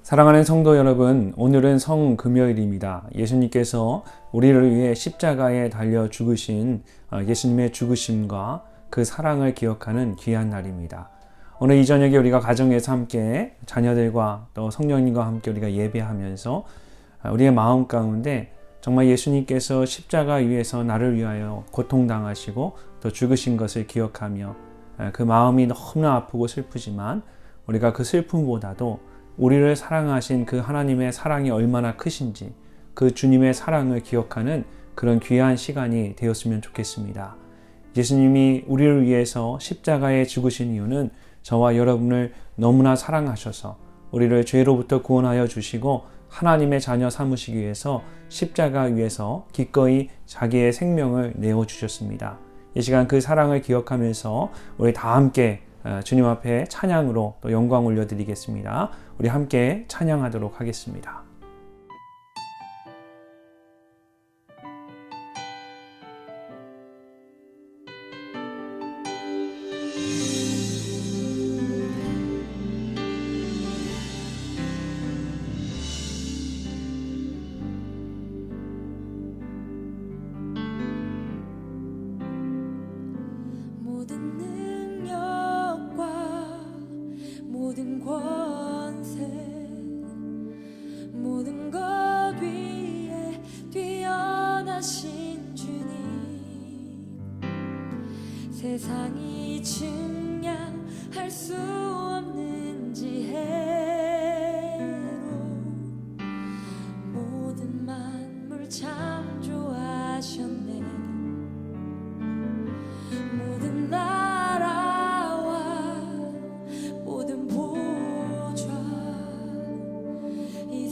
사랑하는 성도 여러분, 오늘은 성금요일입니다. 예수님께서 우리를 위해 십자가에 달려 죽으신 예수님의 죽으심과 그 사랑을 기억하는 귀한 날입니다. 오늘 이 저녁에 우리가 가정에서 함께 자녀들과 또 성령님과 함께 우리가 예배하면서 우리의 마음 가운데 정말 예수님께서 십자가 위에서 나를 위하여 고통당하시고 또 죽으신 것을 기억하며 그 마음이 너무나 아프고 슬프지만 우리가 그 슬픔보다도 우리를 사랑하신 그 하나님의 사랑이 얼마나 크신지 그 주님의 사랑을 기억하는 그런 귀한 시간이 되었으면 좋겠습니다. 예수님이 우리를 위해서 십자가에 죽으신 이유는 저와 여러분을 너무나 사랑하셔서 우리를 죄로부터 구원하여 주시고 하나님의 자녀 삼으시기 위해서 십자가 위에서 기꺼이 자기의 생명을 내어주셨습니다. 이 시간 그 사랑을 기억하면서 우리 다 함께 주님 앞에 찬양으로 또 영광 올려드리겠습니다. 우리 함께 찬양하도록 하겠습니다. 모든 권세 모든 것 위에 뛰어나신 주님 세상이 증량할 수 없는 지혜로 모든 만물 창조하셨네 모든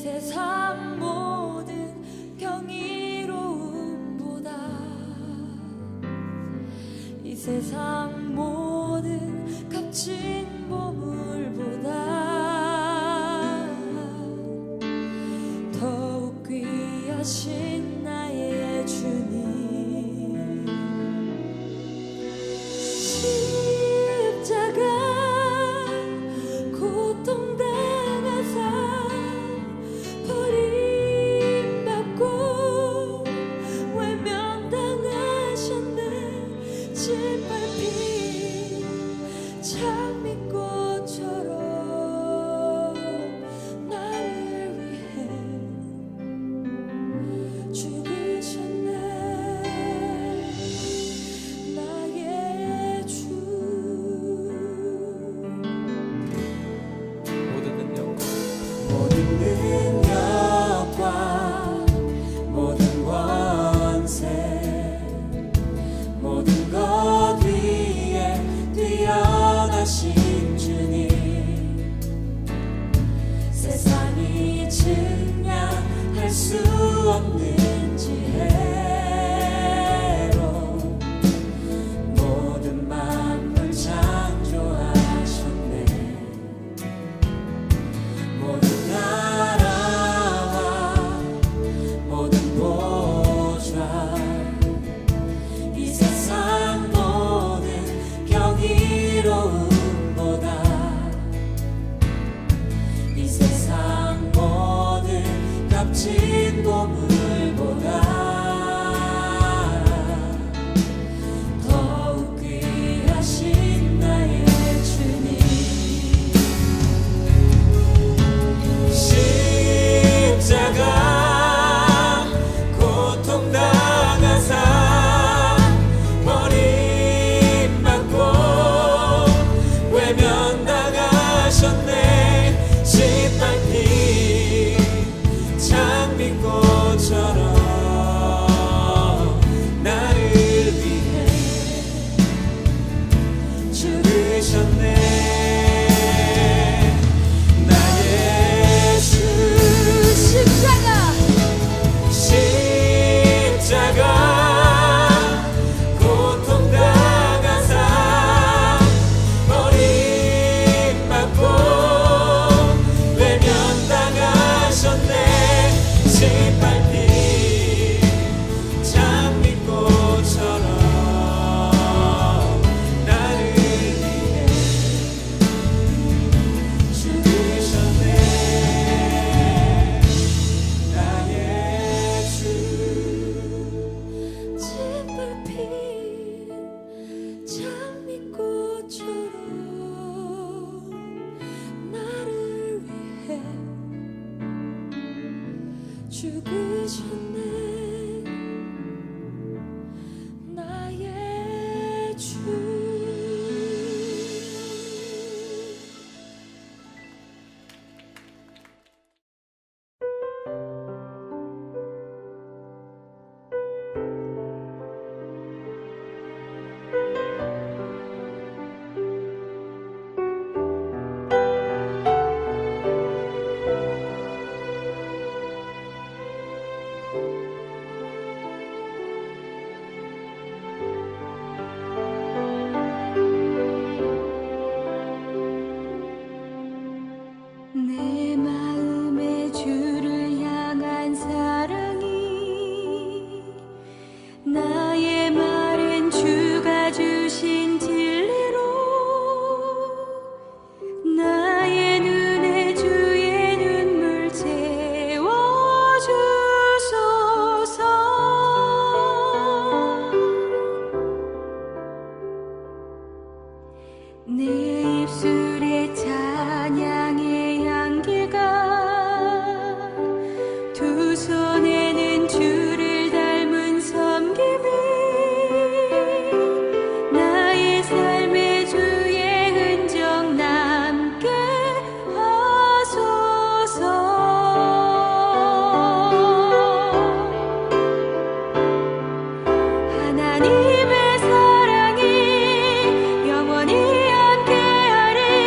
세상 모든 경이로움보다 이 세상 모든 값진 보물보다 더욱 귀하신 나의 주님 십자가 고통당하사 버림받고 외면당하셨네 짓밟힌 장미꽃처럼 나를 위해 죽으셨네 나의 주 모든 능력과 모든 권세 모든 것 위에 뛰어나신 주님 내 입술에 찬양의 향기가 두 손에는 주를 닮은 섬김이 나의 삶의 주의 흔적 남게 하소서. 하나님의 사랑이 영원히 함께하리.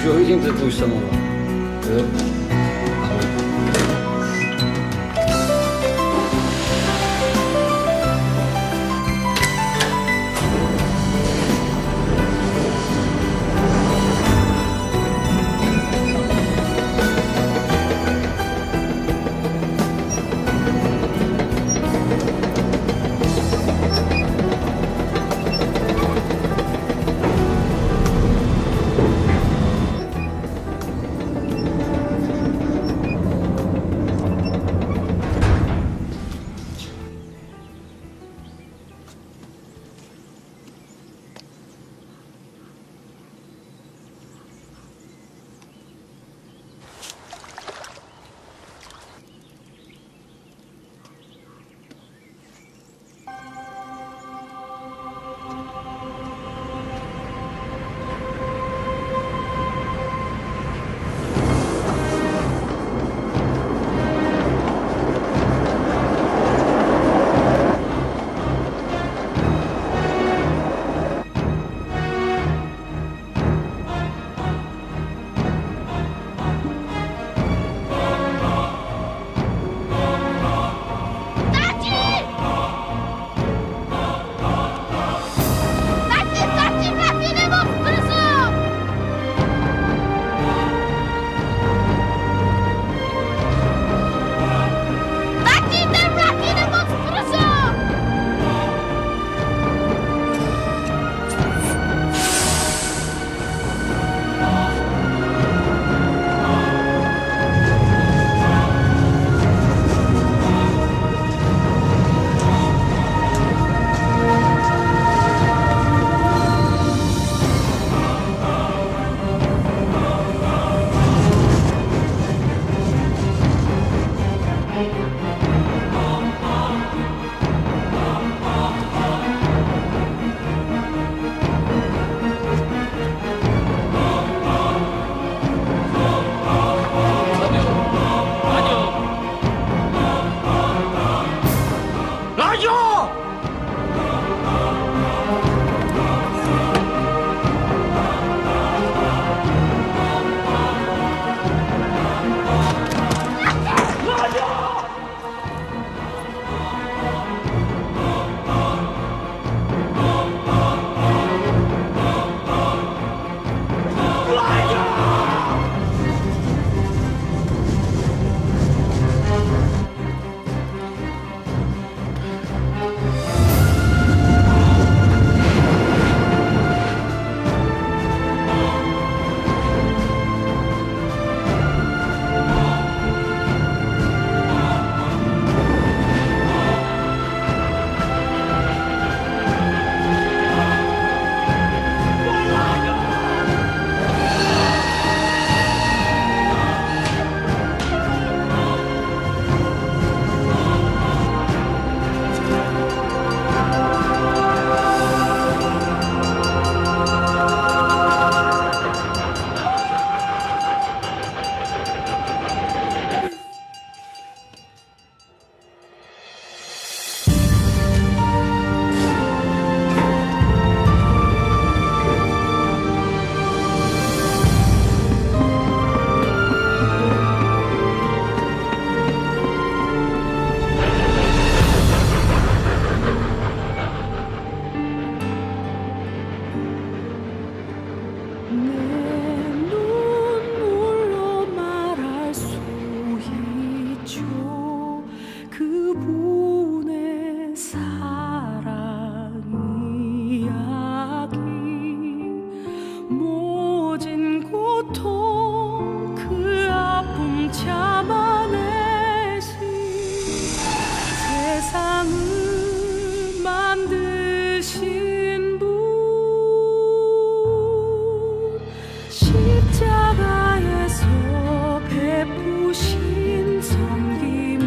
toujours eu de tout ça, maman. 십자가에서 베푸신 섬김이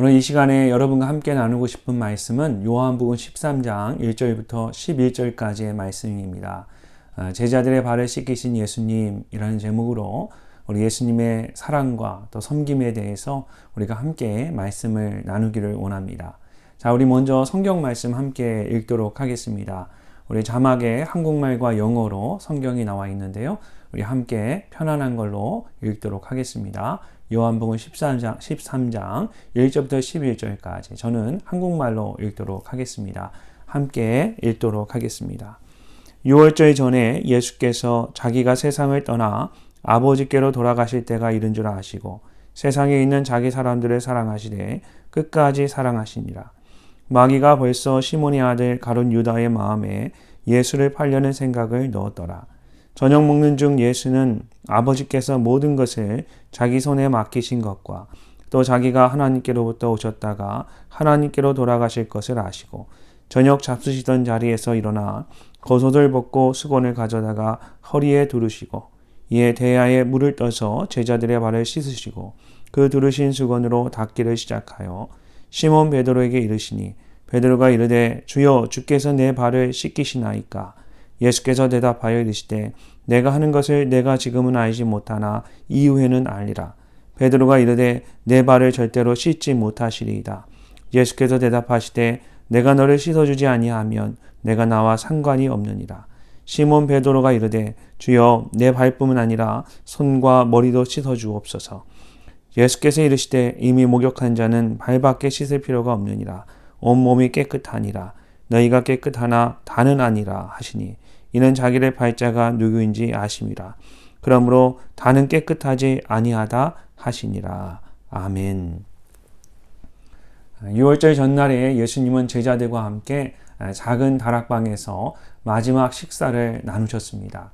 오늘 이 시간에 여러분과 함께 나누고 싶은 말씀은 요한복음 13장 1절부터 11절까지의 말씀입니다. 제자들의 발을 씻기신 예수님이라는 제목으로 우리 예수님의 사랑과 또 섬김에 대해서 우리가 함께 말씀을 나누기를 원합니다. 자, 우리 먼저 성경 말씀 함께 읽도록 하겠습니다. 우리 자막에 한국말과 영어로 성경이 나와 있는데요. 우리 함께 편안한 걸로 읽도록 하겠습니다. 요한복음 13장 1절부터 11절까지 저는 한국말로 읽도록 하겠습니다. 함께 읽도록 하겠습니다. 6월절 전에 예수께서 자기가 세상을 떠나 아버지께로 돌아가실 때가 이른 줄 아시고 세상에 있는 자기 사람들을 사랑하시되 끝까지 사랑하시니라. 마귀가 벌써 시몬의 아들 가룟 유다의 마음에 예수를 팔려는 생각을 넣었더라. 저녁 먹는 중 예수는 아버지께서 모든 것을 자기 손에 맡기신 것과 또 자기가 하나님께로부터 오셨다가 하나님께로 돌아가실 것을 아시고 저녁 잡수시던 자리에서 일어나 겉옷을 벗고 수건을 가져다가 허리에 두르시고 이에 대야에 물을 떠서 제자들의 발을 씻으시고 그 두르신 수건으로 닦기를 시작하여 시몬 베드로에게 이르시니 베드로가 이르되 주여 주께서 내 발을 씻기시나이까. 예수께서 대답하여 이르시되 내가 하는 것을 내가 지금은 알지 못하나 이후에는 알리라. 베드로가 이르되 내 발을 절대로 씻지 못하시리이다. 예수께서 대답하시되 내가 너를 씻어주지 아니하면 내가 나와 상관이 없느니라. 시몬 베드로가 이르되 주여 내 발뿐만 아니라 손과 머리도 씻어주옵소서. 예수께서 이르시되 이미 목욕한 자는 발밖에 씻을 필요가 없느니라. 온몸이 깨끗하니라. 너희가 깨끗하나 다는 아니라 하시니 이는 자기를 팔자가 누구인지 아심이라. 그러므로 다는 깨끗하지 아니하다 하시니라. 아멘. 6월절 전날에 예수님은 제자들과 함께 작은 다락방에서 마지막 식사를 나누셨습니다.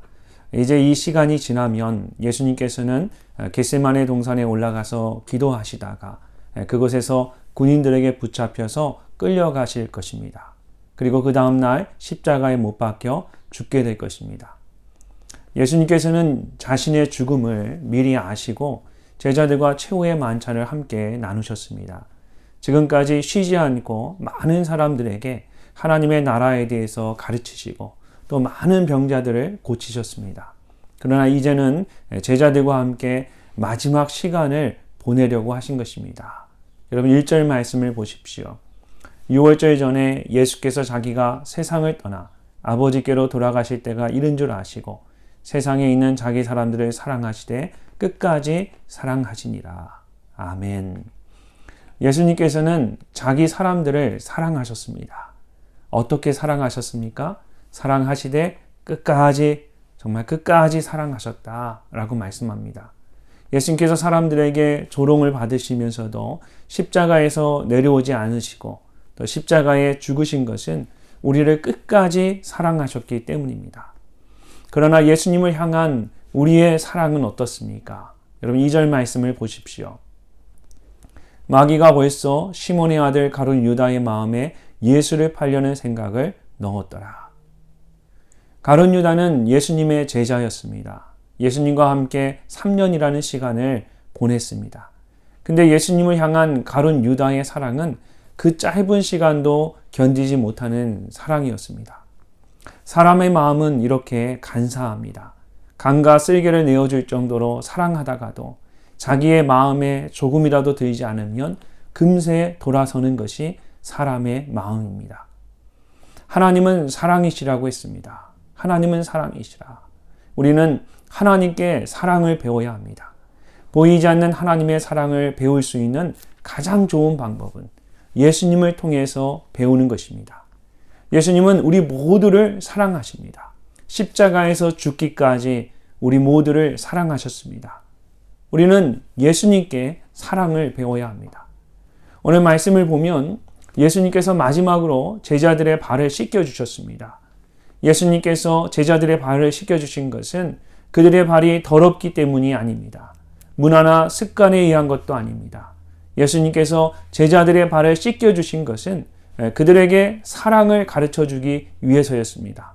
이제 이 시간이 지나면 예수님께서는 겟세마네 동산에 올라가서 기도하시다가 그곳에서 군인들에게 붙잡혀서 끌려가실 것입니다. 그리고 그 다음날 십자가에 못 박혀 죽게 될 것입니다. 예수님께서는 자신의 죽음을 미리 아시고 제자들과 최후의 만찬을 함께 나누셨습니다. 지금까지 쉬지 않고 많은 사람들에게 하나님의 나라에 대해서 가르치시고 또 많은 병자들을 고치셨습니다. 그러나 이제는 제자들과 함께 마지막 시간을 보내려고 하신 것입니다. 여러분 1절 말씀을 보십시오. 6월절 전에 예수께서 자기가 세상을 떠나 아버지께로 돌아가실 때가 이른 줄 아시고 세상에 있는 자기 사람들을 사랑하시되 끝까지 사랑하시니라. 아멘. 예수님께서는 자기 사람들을 사랑하셨습니다. 어떻게 사랑하셨습니까? 사랑하시되 끝까지 정말 끝까지 사랑하셨다라고 말씀합니다. 예수님께서 사람들에게 조롱을 받으시면서도 십자가에서 내려오지 않으시고 또 십자가에 죽으신 것은 우리를 끝까지 사랑하셨기 때문입니다. 그러나 예수님을 향한 우리의 사랑은 어떻습니까? 여러분 2절 말씀을 보십시오. 마귀가 벌써 시몬의 아들 가룟 유다의 마음에 예수를 팔려는 생각을 넣었더라. 가룟 유다는 예수님의 제자였습니다. 예수님과 함께 3년이라는 시간을 보냈습니다. 근데 예수님을 향한 가룟 유다의 사랑은 그 짧은 시간도 견디지 못하는 사랑이었습니다. 사람의 마음은 이렇게 간사합니다. 강과 쓸개를 내어줄 정도로 사랑하다가도 자기의 마음에 조금이라도 들지 않으면 금세 돌아서는 것이 사람의 마음입니다. 하나님은 사랑이시라고 했습니다. 하나님은 사랑이시라. 우리는 하나님께 사랑을 배워야 합니다. 보이지 않는 하나님의 사랑을 배울 수 있는 가장 좋은 방법은 예수님을 통해서 배우는 것입니다. 예수님은 우리 모두를 사랑하십니다. 십자가에서 죽기까지 우리 모두를 사랑하셨습니다. 우리는 예수님께 사랑을 배워야 합니다. 오늘 말씀을 보면 예수님께서 마지막으로 제자들의 발을 씻겨주셨습니다. 예수님께서 제자들의 발을 씻겨주신 것은 그들의 발이 더럽기 때문이 아닙니다. 문화나 습관에 의한 것도 아닙니다. 예수님께서 제자들의 발을 씻겨주신 것은 그들에게 사랑을 가르쳐주기 위해서였습니다.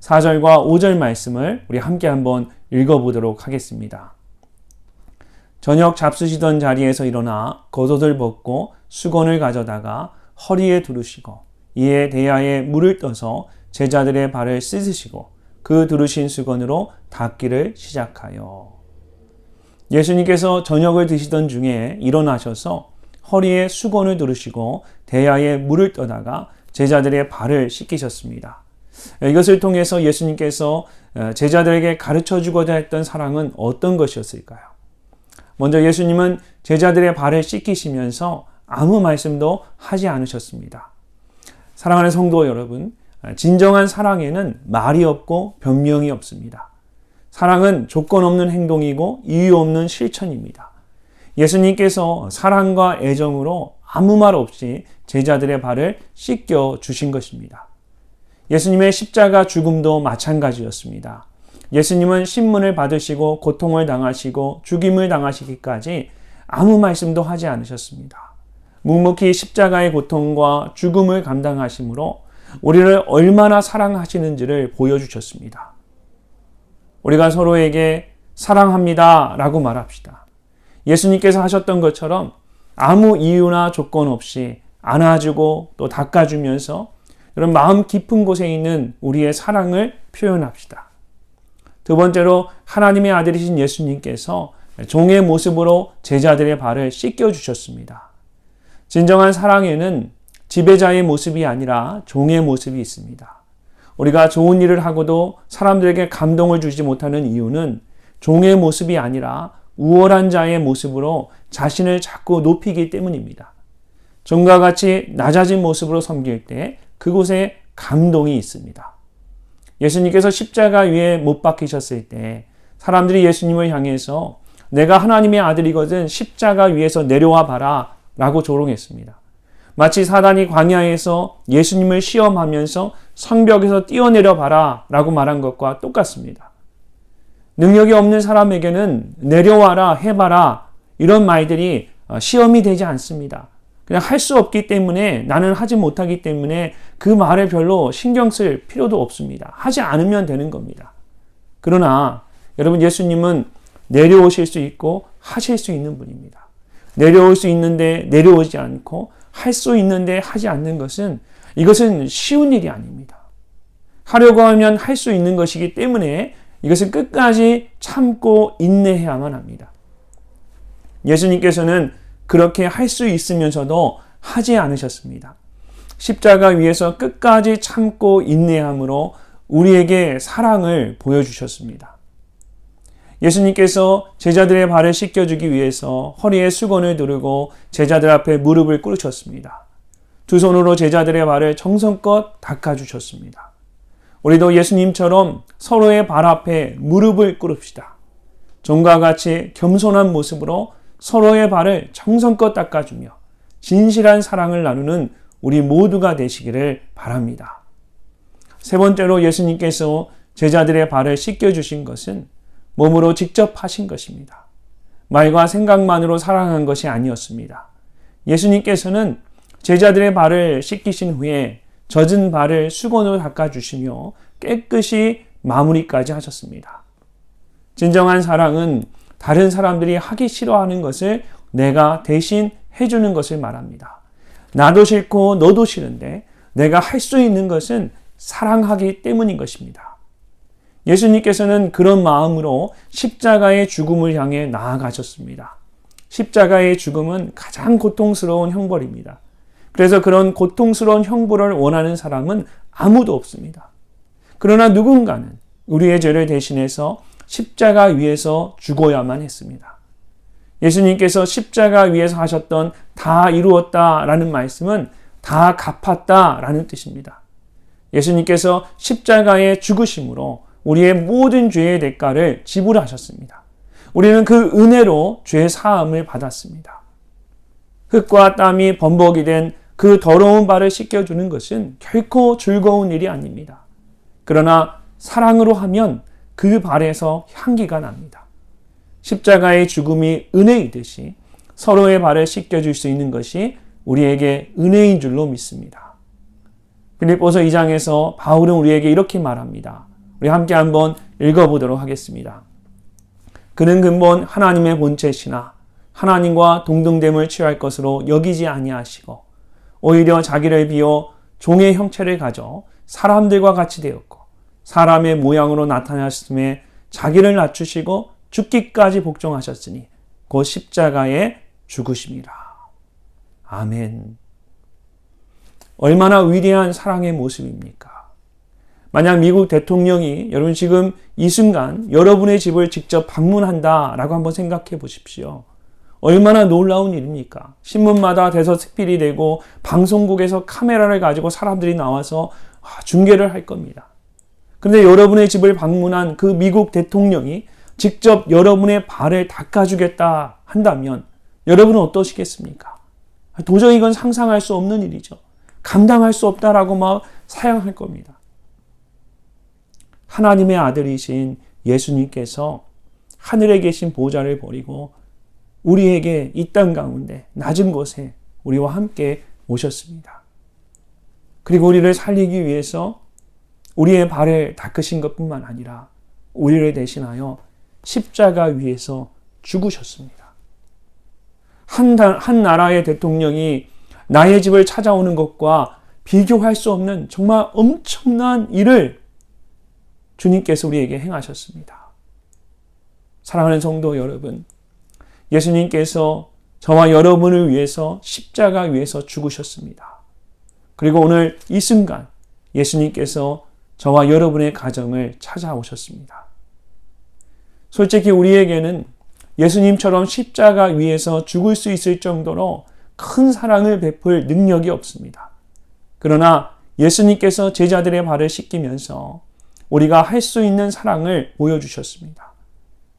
4절과 5절 말씀을 우리 함께 한번 읽어보도록 하겠습니다. 저녁 잡수시던 자리에서 일어나 겉옷을 벗고 수건을 가져다가 허리에 두르시고 이에 대야에 물을 떠서 제자들의 발을 씻으시고 그 두르신 수건으로 닦기를 시작하여. 예수님께서 저녁을 드시던 중에 일어나셔서 허리에 수건을 두르시고 대야에 물을 떠다가 제자들의 발을 씻기셨습니다. 이것을 통해서 예수님께서 제자들에게 가르쳐 주고자 했던 사랑은 어떤 것이었을까요? 먼저 예수님은 제자들의 발을 씻기시면서 아무 말씀도 하지 않으셨습니다. 사랑하는 성도 여러분, 진정한 사랑에는 말이 없고 변명이 없습니다. 사랑은 조건 없는 행동이고 이유 없는 실천입니다. 예수님께서 사랑과 애정으로 아무 말 없이 제자들의 발을 씻겨 주신 것입니다. 예수님의 십자가 죽음도 마찬가지였습니다. 예수님은 신문을 받으시고 고통을 당하시고 죽임을 당하시기까지 아무 말씀도 하지 않으셨습니다. 묵묵히 십자가의 고통과 죽음을 감당하심으로 우리를 얼마나 사랑하시는지를 보여주셨습니다. 우리가 서로에게 사랑합니다 라고 말합시다. 예수님께서 하셨던 것처럼 아무 이유나 조건 없이 안아주고 또 닦아주면서 이런 마음 깊은 곳에 있는 우리의 사랑을 표현합시다. 두 번째로 하나님의 아들이신 예수님께서 종의 모습으로 제자들의 발을 씻겨주셨습니다. 진정한 사랑에는 지배자의 모습이 아니라 종의 모습이 있습니다. 우리가 좋은 일을 하고도 사람들에게 감동을 주지 못하는 이유는 종의 모습이 아니라 우월한 자의 모습으로 자신을 자꾸 높이기 때문입니다. 종과 같이 낮아진 모습으로 섬길 때 그곳에 감동이 있습니다. 예수님께서 십자가 위에 못 박히셨을 때 사람들이 예수님을 향해서 내가 하나님의 아들이거든 십자가 위에서 내려와 봐라 라고 조롱했습니다. 마치 사단이 광야에서 예수님을 시험하면서 성벽에서 뛰어내려 봐라 라고 말한 것과 똑같습니다. 능력이 없는 사람에게는 내려와라 해봐라 이런 말들이 시험이 되지 않습니다. 그냥 할 수 없기 때문에 나는 하지 못하기 때문에 그 말에 별로 신경 쓸 필요도 없습니다. 하지 않으면 되는 겁니다. 그러나 여러분 예수님은 내려오실 수 있고 하실 수 있는 분입니다. 내려올 수 있는데 내려오지 않고 할 수 있는데 하지 않는 것은 이것은 쉬운 일이 아닙니다. 하려고 하면 할 수 있는 것이기 때문에 이것은 끝까지 참고 인내해야만 합니다. 예수님께서는 그렇게 할 수 있으면서도 하지 않으셨습니다. 십자가 위에서 끝까지 참고 인내함으로 우리에게 사랑을 보여주셨습니다. 예수님께서 제자들의 발을 씻겨주기 위해서 허리에 수건을 두르고 제자들 앞에 무릎을 꿇으셨습니다. 두 손으로 제자들의 발을 정성껏 닦아주셨습니다. 우리도 예수님처럼 서로의 발 앞에 무릎을 꿇읍시다. 종과 같이 겸손한 모습으로 서로의 발을 정성껏 닦아주며 진실한 사랑을 나누는 우리 모두가 되시기를 바랍니다. 세 번째로 예수님께서 제자들의 발을 씻겨주신 것은 몸으로 직접 하신 것입니다. 말과 생각만으로 사랑한 것이 아니었습니다. 예수님께서는 제자들의 발을 씻기신 후에 젖은 발을 수건으로 닦아주시며 깨끗이 마무리까지 하셨습니다. 진정한 사랑은 다른 사람들이 하기 싫어하는 것을 내가 대신 해주는 것을 말합니다. 나도 싫고 너도 싫은데 내가 할 수 있는 것은 사랑하기 때문인 것입니다. 예수님께서는 그런 마음으로 십자가의 죽음을 향해 나아가셨습니다. 십자가의 죽음은 가장 고통스러운 형벌입니다. 그래서 그런 고통스러운 형벌을 원하는 사람은 아무도 없습니다. 그러나 누군가는 우리의 죄를 대신해서 십자가 위에서 죽어야만 했습니다. 예수님께서 십자가 위에서 하셨던 다 이루었다라는 말씀은 다 갚았다라는 뜻입니다. 예수님께서 십자가에 죽으심으로 우리의 모든 죄의 대가를 지불하셨습니다. 우리는 그 은혜로 죄 사함을 받았습니다. 흙과 땀이 범벅이 된 그 더러운 발을 씻겨주는 것은 결코 즐거운 일이 아닙니다. 그러나 사랑으로 하면 그 발에서 향기가 납니다. 십자가의 죽음이 은혜이듯이 서로의 발을 씻겨줄 수 있는 것이 우리에게 은혜인 줄로 믿습니다. 빌립보서 2장에서 바울은 우리에게 이렇게 말합니다. 우리 함께 한번 읽어보도록 하겠습니다. 그는 근본 하나님의 본체시나 하나님과 동등됨을 취할 것으로 여기지 아니하시고 오히려 자기를 비워 종의 형체를 가져 사람들과 같이 되었고 사람의 모양으로 나타나셨음에 자기를 낮추시고 죽기까지 복종하셨으니 곧 십자가에 죽으심이라. 아멘. 얼마나 위대한 사랑의 모습입니까? 만약 미국 대통령이 여러분 지금 이 순간 여러분의 집을 직접 방문한다라고 한번 생각해 보십시오. 얼마나 놀라운 일입니까? 신문마다 대서특필이 되고 방송국에서 카메라를 가지고 사람들이 나와서 중계를 할 겁니다. 그런데 여러분의 집을 방문한 그 미국 대통령이 직접 여러분의 발을 닦아주겠다 한다면 여러분은 어떠시겠습니까? 도저히 이건 상상할 수 없는 일이죠. 감당할 수 없다라고 막 사양할 겁니다. 하나님의 아들이신 예수님께서 하늘에 계신 보좌를 버리고 우리에게 이 땅 가운데 낮은 곳에 우리와 함께 오셨습니다. 그리고 우리를 살리기 위해서 우리의 발을 닦으신 것뿐만 아니라 우리를 대신하여 십자가 위에서 죽으셨습니다. 한 나라의 대통령이 나의 집을 찾아오는 것과 비교할 수 없는 정말 엄청난 일을 주님께서 우리에게 행하셨습니다. 사랑하는 성도 여러분, 예수님께서 저와 여러분을 위해서 십자가 위에서 죽으셨습니다. 그리고 오늘 이 순간 예수님께서 저와 여러분의 가정을 찾아오셨습니다. 솔직히 우리에게는 예수님처럼 십자가 위에서 죽을 수 있을 정도로 큰 사랑을 베풀 능력이 없습니다. 그러나 예수님께서 제자들의 발을 씻기면서 우리가 할 수 있는 사랑을 보여주셨습니다.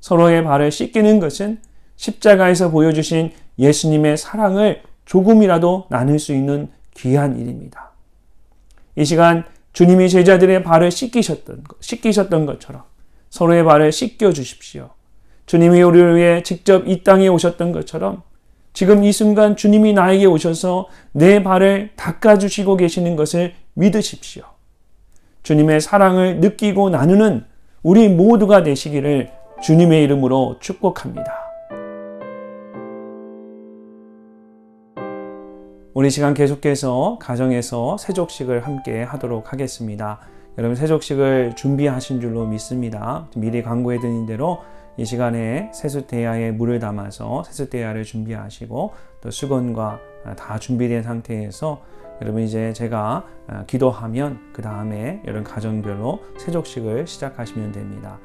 서로의 발을 씻기는 것은 십자가에서 보여주신 예수님의 사랑을 조금이라도 나눌 수 있는 귀한 일입니다. 이 시간 주님이 제자들의 발을 씻기셨던 것처럼 서로의 발을 씻겨 주십시오. 주님이 우리를 위해 직접 이 땅에 오셨던 것처럼 지금 이 순간 주님이 나에게 오셔서 내 발을 닦아주시고 계시는 것을 믿으십시오. 주님의 사랑을 느끼고 나누는 우리 모두가 되시기를 주님의 이름으로 축복합니다. 우리 시간 계속해서 가정에서 세족식을 함께 하도록 하겠습니다. 여러분 세족식을 준비하신 줄로 믿습니다. 미리 광고해 드린 대로 이 시간에 세숫대야에 물을 담아서 세숫대야를 준비하시고 또 수건과 다 준비된 상태에서 여러분 이제 제가 기도하면 그 다음에 여러분 가정별로 세족식을 시작하시면 됩니다.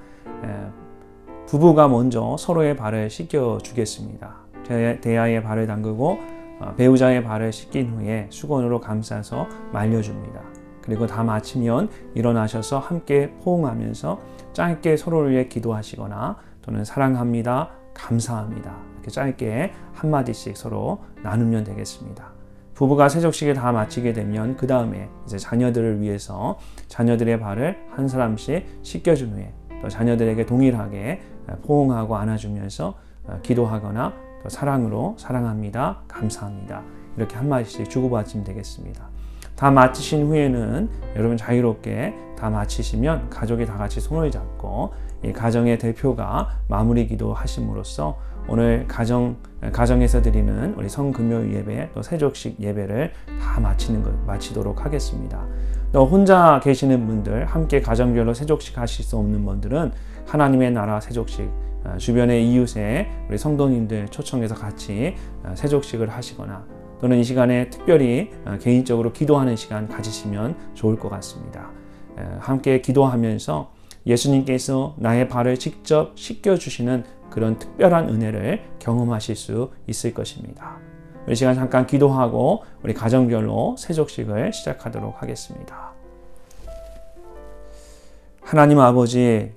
부부가 먼저 서로의 발을 씻겨 주겠습니다. 대야에 발을 담그고 배우자의 발을 씻긴 후에 수건으로 감싸서 말려줍니다. 그리고 다 마치면 일어나셔서 함께 포옹하면서 짧게 서로를 위해 기도하시거나 또는 사랑합니다, 감사합니다 이렇게 짧게 한마디씩 서로 나누면 되겠습니다. 부부가 세족식을 다 마치게 되면 그 다음에 이제 자녀들을 위해서 자녀들의 발을 한 사람씩 씻겨준 후에 또 자녀들에게 동일하게 포옹하고 안아주면서 기도하거나 또 사랑으로 사랑합니다, 감사합니다 이렇게 한마디씩 주고받으면 되겠습니다. 다 마치신 후에는 여러분 자유롭게 다 마치시면 가족이 다 같이 손을 잡고 이 가정의 대표가 마무리 기도 하심으로써 오늘 가정에서 드리는 우리 성금요 예배 또 세족식 예배를 다 마치도록 하겠습니다. 또 혼자 계시는 분들 함께 가정별로 세족식 하실 수 없는 분들은 하나님의 나라 세족식 주변의 이웃에 우리 성도님들 초청해서 같이 세족식을 하시거나 또는 이 시간에 특별히 개인적으로 기도하는 시간 가지시면 좋을 것 같습니다. 함께 기도하면서 예수님께서 나의 발을 직접 씻겨주시는 그런 특별한 은혜를 경험하실 수 있을 것입니다. 이 시간 잠깐 기도하고 우리 가정별로 세족식을 시작하도록 하겠습니다. 하나님 아버지,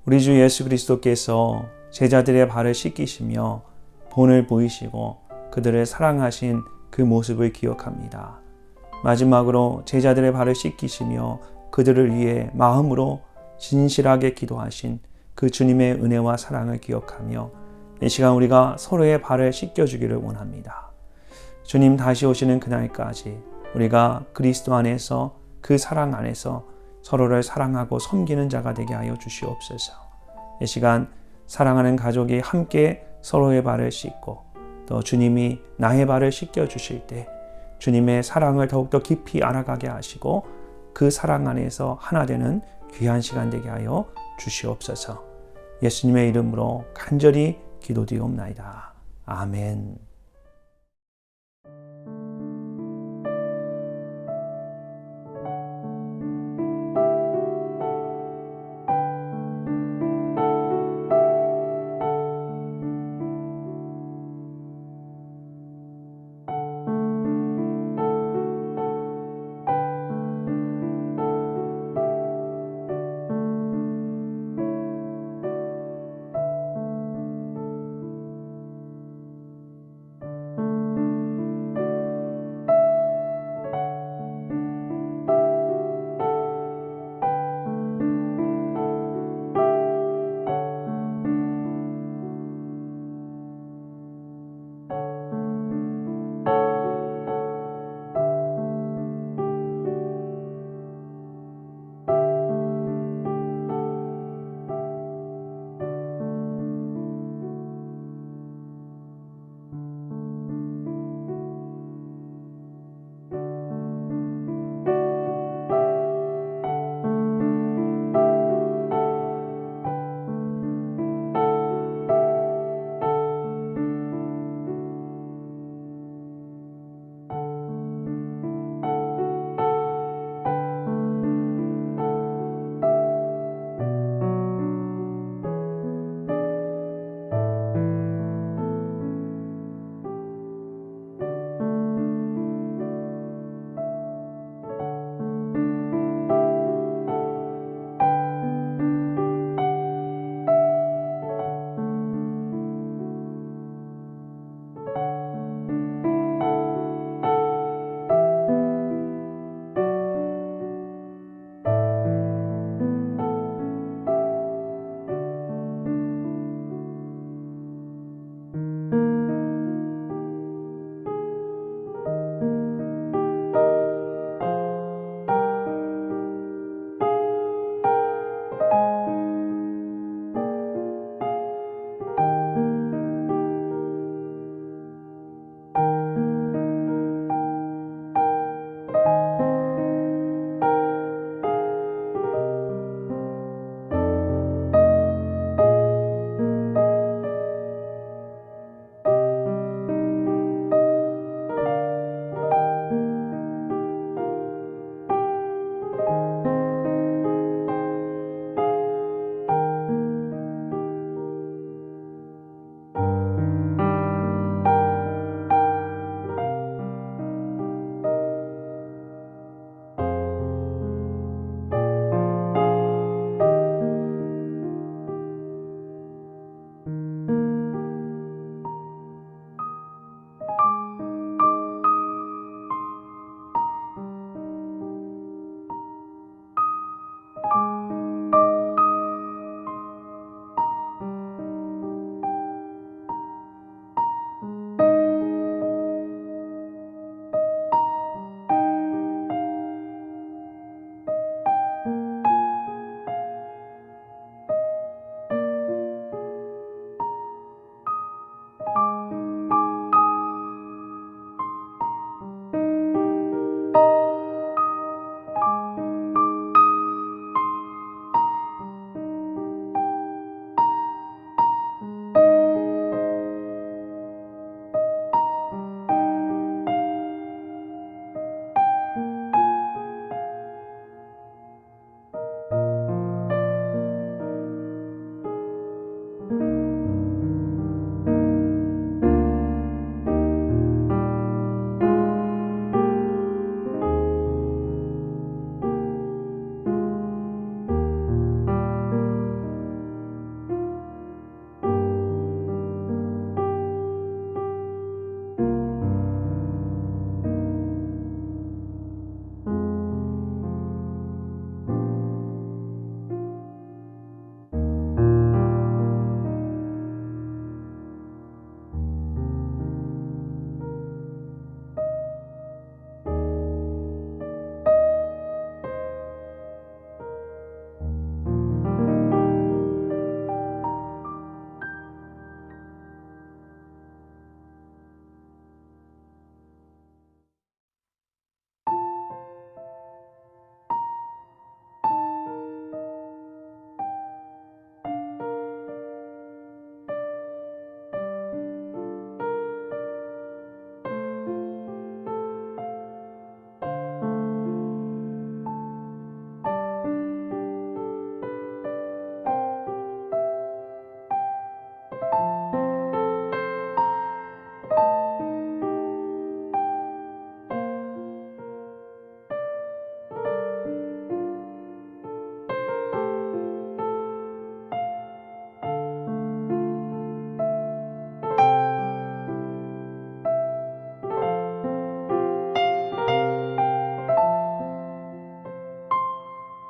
우리 주 예수 그리스도께서 제자들의 발을 씻기시며 본을 보이시고 그들을 사랑하신 그 모습을 기억합니다. 마지막으로 제자들의 발을 씻기시며 그들을 위해 마음으로 진실하게 기도하신 그 주님의 은혜와 사랑을 기억하며 이 시간 우리가 서로의 발을 씻겨주기를 원합니다. 주님 다시 오시는 그날까지 우리가 그리스도 안에서 그 사랑 안에서 서로를 사랑하고 섬기는 자가 되게 하여 주시옵소서. 이 시간 사랑하는 가족이 함께 서로의 발을 씻고 또 주님이 나의 발을 씻겨 주실 때 주님의 사랑을 더욱더 깊이 알아가게 하시고 그 사랑 안에서 하나 되는 귀한 시간 되게 하여 주시옵소서. 예수님의 이름으로 간절히 기도드리옵나이다. 아멘.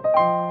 주